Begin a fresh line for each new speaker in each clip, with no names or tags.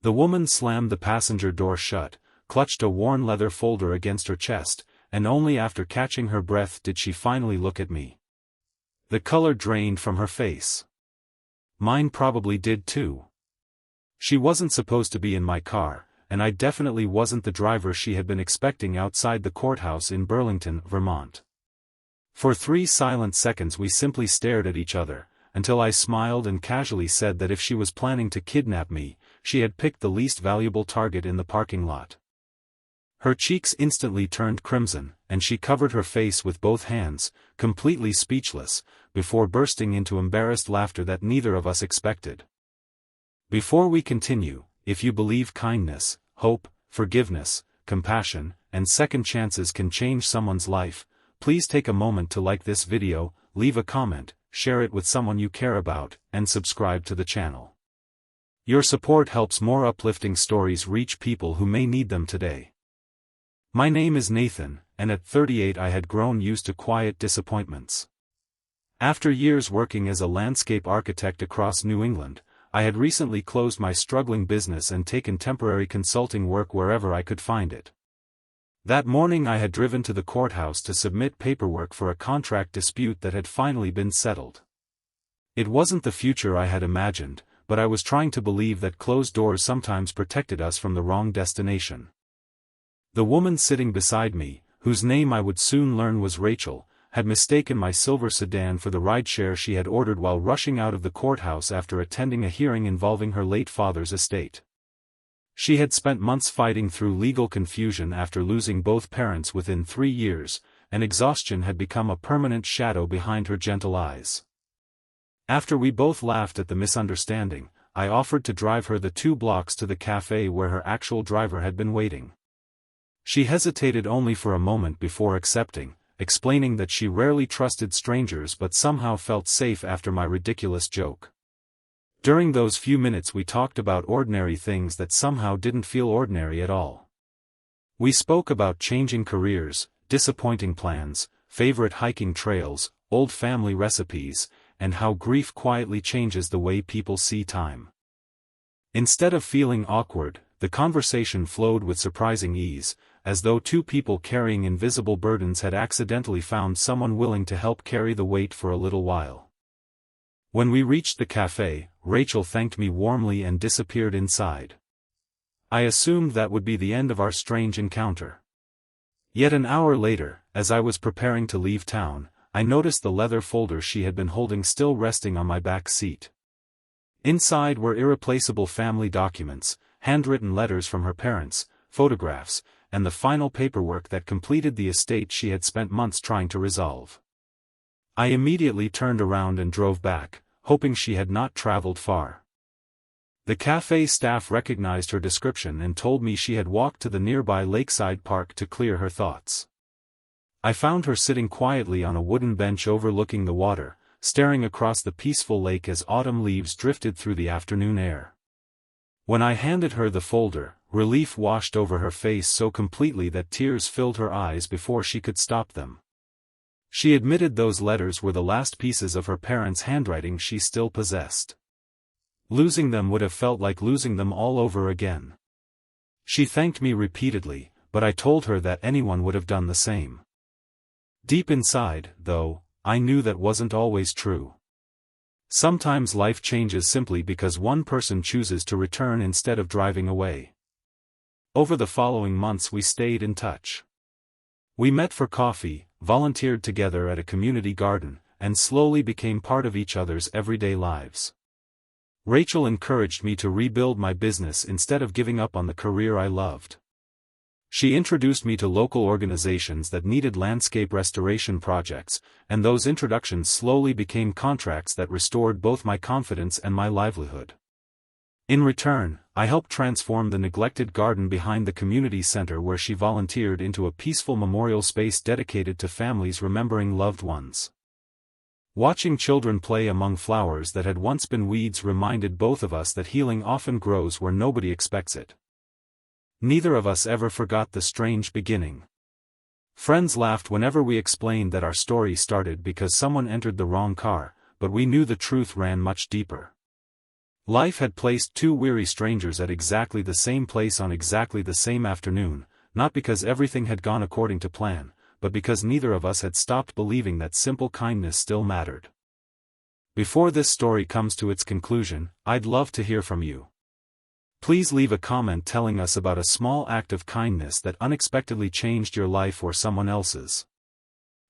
The woman slammed the passenger door shut, clutched a worn leather folder against her chest, and only after catching her breath did she finally look at me. The color drained from her face. Mine probably did too. She wasn't supposed to be in my car, and I definitely wasn't the driver she had been expecting outside the courthouse in Burlington, Vermont. For 3 silent seconds we simply stared at each other, until I smiled and casually said that if she was planning to kidnap me, she had picked the least valuable target in the parking lot. Her cheeks instantly turned crimson, and she covered her face with both hands, completely speechless, before bursting into embarrassed laughter that neither of us expected. Before we continue, if you believe kindness, hope, forgiveness, compassion, and second chances can change someone's life, please take a moment to like this video, leave a comment, share it with someone you care about, and subscribe to the channel. Your support helps more uplifting stories reach people who may need them today. My name is Nathan, and at 38 I had grown used to quiet disappointments. After years working as a landscape architect across New England, I had recently closed my struggling business and taken temporary consulting work wherever I could find it. That morning I had driven to the courthouse to submit paperwork for a contract dispute that had finally been settled. It wasn't the future I had imagined, but I was trying to believe that closed doors sometimes protected us from the wrong destination. The woman sitting beside me, whose name I would soon learn was Rachel, had mistaken my silver sedan for the rideshare she had ordered while rushing out of the courthouse after attending a hearing involving her late father's estate. She had spent months fighting through legal confusion after losing both parents within 3 years, and exhaustion had become a permanent shadow behind her gentle eyes. After we both laughed at the misunderstanding, I offered to drive her the 2 blocks to the cafe where her actual driver had been waiting. She hesitated only for a moment before accepting, explaining that she rarely trusted strangers but somehow felt safe after my ridiculous joke. During those few minutes we talked about ordinary things that somehow didn't feel ordinary at all. We spoke about changing careers, disappointing plans, favorite hiking trails, old family recipes, and how grief quietly changes the way people see time. Instead of feeling awkward, the conversation flowed with surprising ease, as though 2 people carrying invisible burdens had accidentally found someone willing to help carry the weight for a little while. When we reached the cafe, Rachel thanked me warmly and disappeared inside. I assumed that would be the end of our strange encounter. Yet an hour later, as I was preparing to leave town, I noticed the leather folder she had been holding still resting on my back seat. Inside were irreplaceable family documents, handwritten letters from her parents, photographs, and the final paperwork that completed the estate she had spent months trying to resolve. I immediately turned around and drove back, hoping she had not traveled far. The cafe staff recognized her description and told me she had walked to the nearby lakeside park to clear her thoughts. I found her sitting quietly on a wooden bench overlooking the water, staring across the peaceful lake as autumn leaves drifted through the afternoon air. When I handed her the folder, relief washed over her face so completely that tears filled her eyes before she could stop them. She admitted those letters were the last pieces of her parents' handwriting she still possessed. Losing them would have felt like losing them all over again. She thanked me repeatedly, but I told her that anyone would have done the same. Deep inside, though, I knew that wasn't always true. Sometimes life changes simply because one person chooses to return instead of driving away. Over the following months we stayed in touch. We met for coffee, volunteered together at a community garden, and slowly became part of each other's everyday lives. Rachel encouraged me to rebuild my business instead of giving up on the career I loved. She introduced me to local organizations that needed landscape restoration projects, and those introductions slowly became contracts that restored both my confidence and my livelihood. In return, I helped transform the neglected garden behind the community center where she volunteered into a peaceful memorial space dedicated to families remembering loved ones. Watching children play among flowers that had once been weeds reminded both of us that healing often grows where nobody expects it. Neither of us ever forgot the strange beginning. Friends laughed whenever we explained that our story started because someone entered the wrong car, but we knew the truth ran much deeper. Life had placed two weary strangers at exactly the same place on exactly the same afternoon, not because everything had gone according to plan, but because neither of us had stopped believing that simple kindness still mattered. Before this story comes to its conclusion, I'd love to hear from you. Please leave a comment telling us about a small act of kindness that unexpectedly changed your life or someone else's.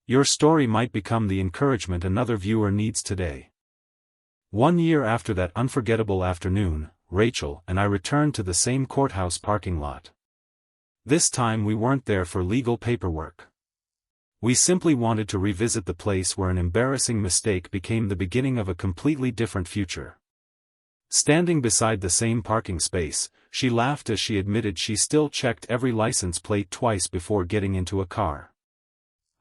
Your story might become the encouragement another viewer needs today. 1 year after that unforgettable afternoon, Rachel and I returned to the same courthouse parking lot. This time we weren't there for legal paperwork. We simply wanted to revisit the place where an embarrassing mistake became the beginning of a completely different future. Standing beside the same parking space, she laughed as she admitted she still checked every license plate twice before getting into a car.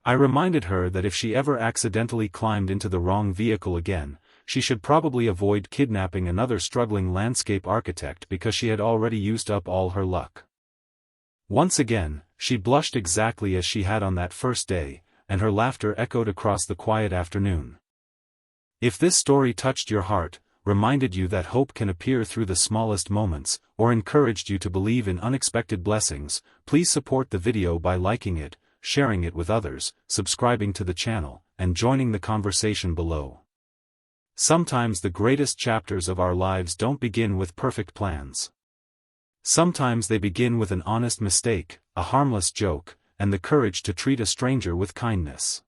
I reminded her that if she ever accidentally climbed into the wrong vehicle again, she should probably avoid kidnapping another struggling landscape architect because she had already used up all her luck. Once again, she blushed exactly as she had on that first day, and her laughter echoed across the quiet afternoon. If this story touched your heart, reminded you that hope can appear through the smallest moments, or encouraged you to believe in unexpected blessings, please support the video by liking it, sharing it with others, subscribing to the channel, and joining the conversation below. Sometimes the greatest chapters of our lives don't begin with perfect plans. Sometimes they begin with an honest mistake, a harmless joke, and the courage to treat a stranger with kindness.